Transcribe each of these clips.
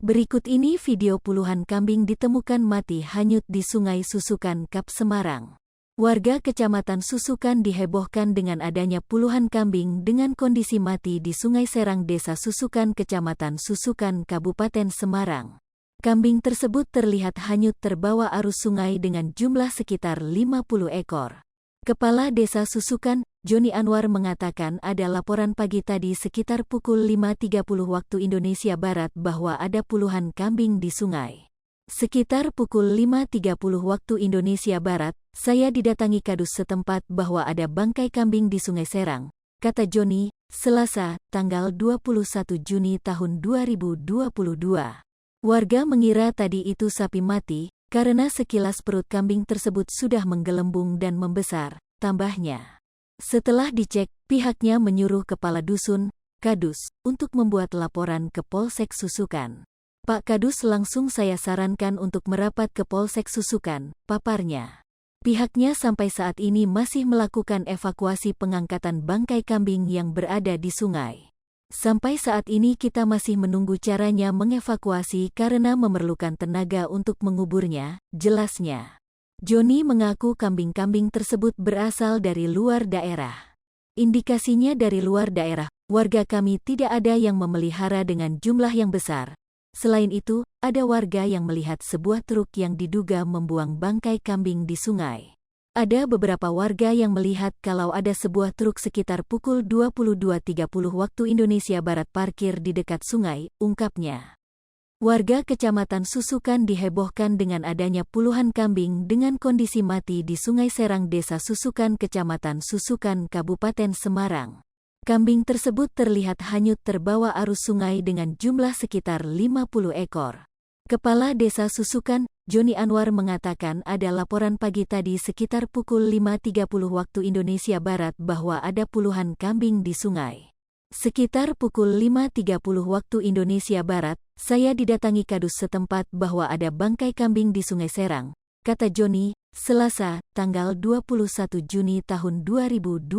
Berikut ini video puluhan kambing ditemukan mati hanyut di Sungai Susukan, Kap Semarang. Warga Kecamatan Susukan dihebohkan dengan adanya puluhan kambing dengan kondisi mati di Sungai Serang Desa Susukan, Kecamatan Susukan, Kabupaten Semarang. Kambing tersebut terlihat hanyut terbawa arus sungai dengan jumlah sekitar 50 ekor. Kepala Desa Susukan, Joni Anwar mengatakan ada laporan pagi tadi sekitar pukul 5.30 waktu Indonesia Barat bahwa ada puluhan kambing di sungai. Sekitar pukul 5.30 waktu Indonesia Barat, saya didatangi kadus setempat bahwa ada bangkai kambing di Sungai Serang, kata Joni, Selasa, tanggal 21 Juni tahun 2022. Warga mengira tadi itu sapi mati, karena sekilas perut kambing tersebut sudah menggelembung dan membesar, tambahnya. Setelah dicek, pihaknya menyuruh kepala dusun, Kadus, untuk membuat laporan ke Polsek Susukan. Pak Kadus, langsung saya sarankan untuk merapat ke Polsek Susukan, paparnya. Pihaknya sampai saat ini masih melakukan evakuasi pengangkatan bangkai kambing yang berada di sungai. Sampai saat ini kita masih menunggu caranya mengevakuasi karena memerlukan tenaga untuk menguburnya, jelasnya. Joni mengaku kambing-kambing tersebut berasal dari luar daerah. Indikasinya dari luar daerah, warga kami tidak ada yang memelihara dengan jumlah yang besar. Selain itu, ada warga yang melihat sebuah truk yang diduga membuang bangkai kambing di sungai. Ada beberapa warga yang melihat kalau ada sebuah truk sekitar pukul 22.30 waktu Indonesia Barat parkir di dekat sungai, ungkapnya. Warga Kecamatan Susukan dihebohkan dengan adanya puluhan kambing dengan kondisi mati di Sungai Serang Desa Susukan, Kecamatan Susukan, Kabupaten Semarang. Kambing tersebut terlihat hanyut terbawa arus sungai dengan jumlah sekitar 50 ekor. Kepala Desa Susukan, Joni Anwar mengatakan ada laporan pagi tadi sekitar pukul 5.30 waktu Indonesia Barat bahwa ada puluhan kambing di sungai. Sekitar pukul 5.30 waktu Indonesia Barat, saya didatangi kadus setempat bahwa ada bangkai kambing di Sungai Serang, kata Joni, Selasa, tanggal 21 Juni tahun 2022.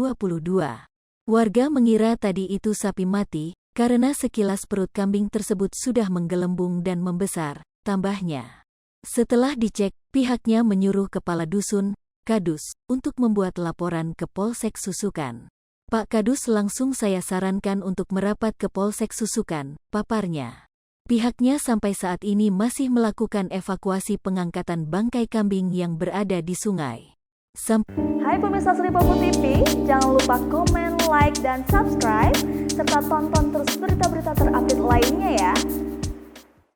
Warga mengira tadi itu sapi mati, karena sekilas perut kambing tersebut sudah menggelembung dan membesar, tambahnya. Setelah dicek, pihaknya menyuruh kepala dusun, Kadus, untuk membuat laporan ke Polsek Susukan. Pak Kadus, langsung saya sarankan untuk merapat ke Polsek Susukan, paparnya. Pihaknya sampai saat ini masih melakukan evakuasi pengangkatan bangkai kambing yang berada di sungai. Hai pemirsa Sri Popo TV, jangan lupa komen, like, dan subscribe, serta tonton terus berita-berita terupdate lainnya